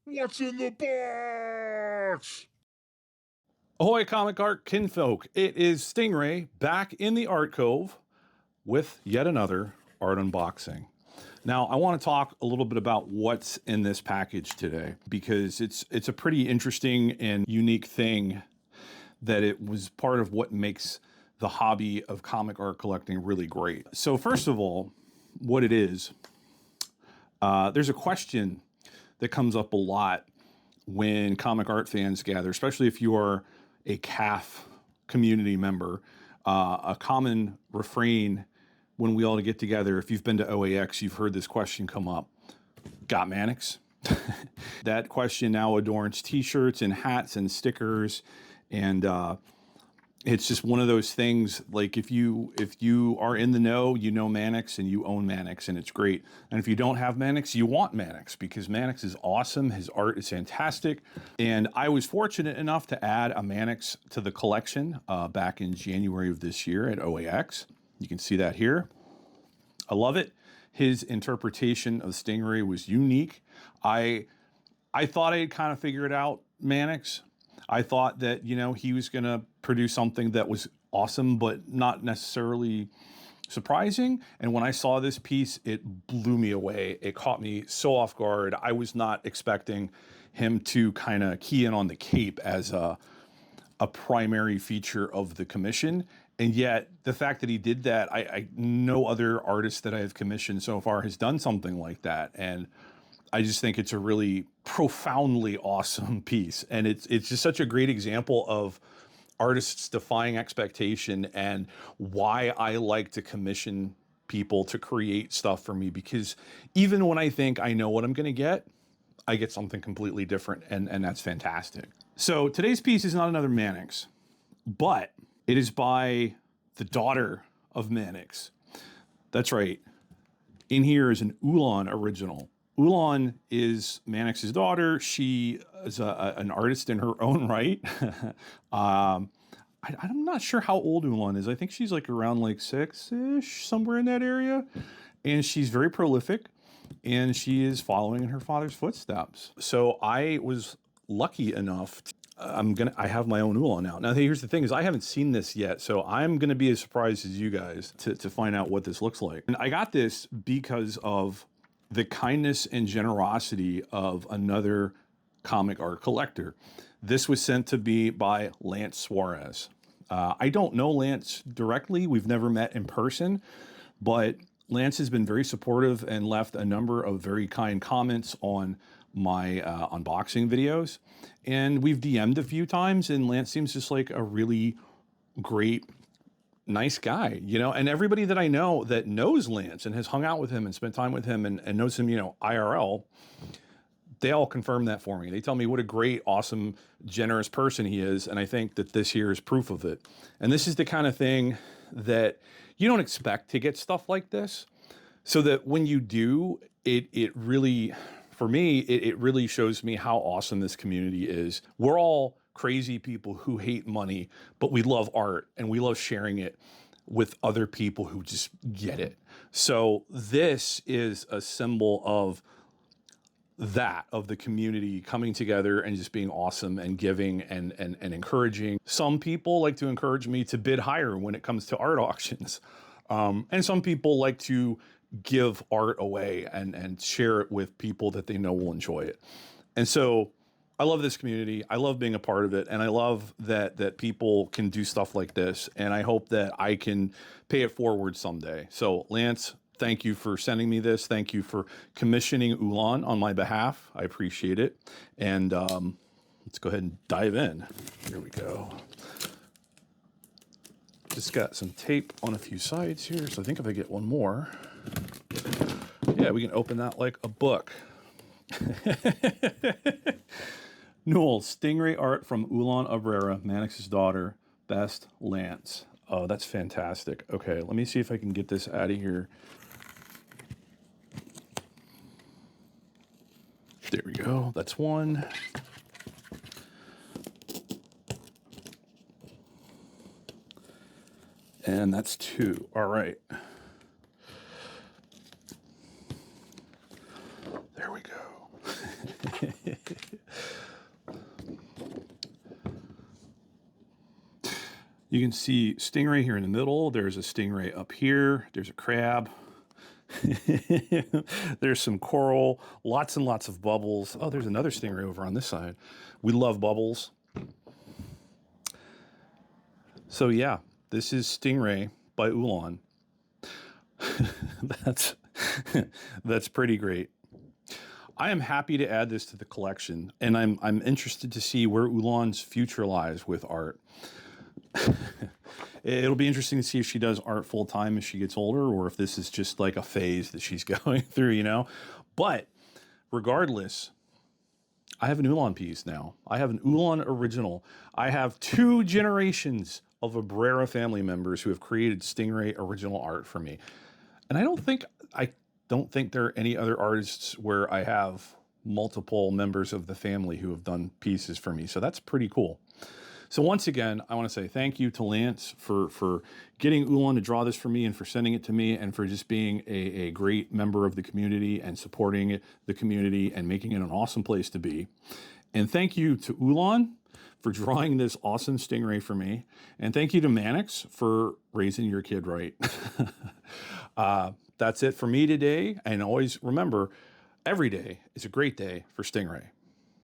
What's in the box? Ahoy, comic art kinfolk. It is Stingray back in the Art Cove with yet another art unboxing. Now, I want to talk a little bit about what's in this package today because it's a pretty interesting and unique thing that it was part of what makes the hobby of comic art collecting really great. So first of all, what it is, there's a question that comes up a lot when comic art fans gather, especially if you are a CAF community member. A common refrain when we all get together, if you've been to OAX, you've heard this question come up. Got Mannix? That question now adorns t-shirts and hats and stickers, and it's just one of those things, like if you are in the know, you know Mannix and you own Mannix, and it's great. And if you don't have Mannix, you want Mannix because Mannix is awesome. His art is fantastic. And I was fortunate enough to add a Mannix to the collection back in January of this year at OAX. You can see that here. I love it. His interpretation of Stingray was unique. I thought I had kind of figured out Mannix. I thought that, you know, he was going to produce something that was awesome, but not necessarily surprising. And when I saw this piece, it blew me away. It caught me so off guard. I was not expecting him to kind of key in on the cape as a primary feature of the commission. And yet the fact that he did that, I no other artist that I have commissioned so far has done something like that. And I just think it's a really profoundly awesome piece. And it's just such a great example of artists defying expectation and why I like to commission people to create stuff for me, because even when I think I know what I'm going to get, I get something completely different. And that's fantastic. So today's piece is not another Mannix, but it is by the daughter of Mannix. That's right. In here is an Ulan original. Ulan is Mannix's daughter. She is an artist in her own right. I'm not sure how old Ulan is. I think she's like around like 6-ish, somewhere in that area. And she's very prolific, and she is following in her father's footsteps. So I was lucky enough to, I have my own Ulan now. Now here's the thing is I haven't seen this yet, so I'm gonna be as surprised as you guys to find out what this looks like. And I got this because of the kindness and generosity of another comic art collector. This was sent to me by Lance Suarez. I don't know Lance directly. We've never met in person, but Lance has been very supportive and left a number of very kind comments on my unboxing videos. And we've DM'd a few times, and Lance seems just like a really great, nice guy, you know. And everybody that I know that knows Lance and has hung out with him and spent time with him and knows him, you know, IRL, they all confirm that for me. They tell me what a great, awesome, generous person he is. And I think that this here is proof of it. And this is the kind of thing that you don't expect to get stuff like this. So that when you do, it really, for me, it really shows me how awesome this community is. We're all crazy people who hate money, but we love art and we love sharing it with other people who just get it. So this is a symbol of that, of the community coming together and just being awesome and giving and encouraging. Some people like to encourage me to bid higher when it comes to art auctions. And some people like to give art away and share it with people that they know will enjoy it. And so I love this community. I love being a part of it. And I love that people can do stuff like this. And I hope that I can pay it forward someday. So Lance, thank you for sending me this. Thank you for commissioning Ulan on my behalf. I appreciate it. And let's go ahead and dive in. Here we go. Just got some tape on a few sides here. So I think if I get one more, yeah, we can open that like a book. Newell, Stingray art from Ulan Abrera, Mannix's daughter, best Lance. Oh, that's fantastic. Okay, let me see if I can get this out of here. There we go. That's one. And that's two. All right. There we go. You can see Stingray here in the middle. There's a Stingray up here. There's a crab. There's some coral, lots and lots of bubbles. Oh, there's another Stingray over on this side. We love bubbles. So yeah, this is Stingray by Ulan. that's that's pretty great. I am happy to add this to the collection, and I'm interested to see where Ulan's future lies with art. It'll be interesting to see if she does art full time as she gets older, or if this is just like a phase that she's going through, you know. But regardless, I have an Ulan piece now. I have an Ulan original. I have 2 generations of Abrera family members who have created Stingray original art for me, and I don't think there are any other artists where I have multiple members of the family who have done pieces for me. So that's pretty cool. So once again, I want to say thank you to Lance for getting Ulan to draw this for me and for sending it to me and for just being a great member of the community and supporting the community and making it an awesome place to be. And thank you to Ulan for drawing this awesome Stingray for me. And thank you to Mannix for raising your kid right. That's it for me today. And always remember, every day is a great day for Stingray.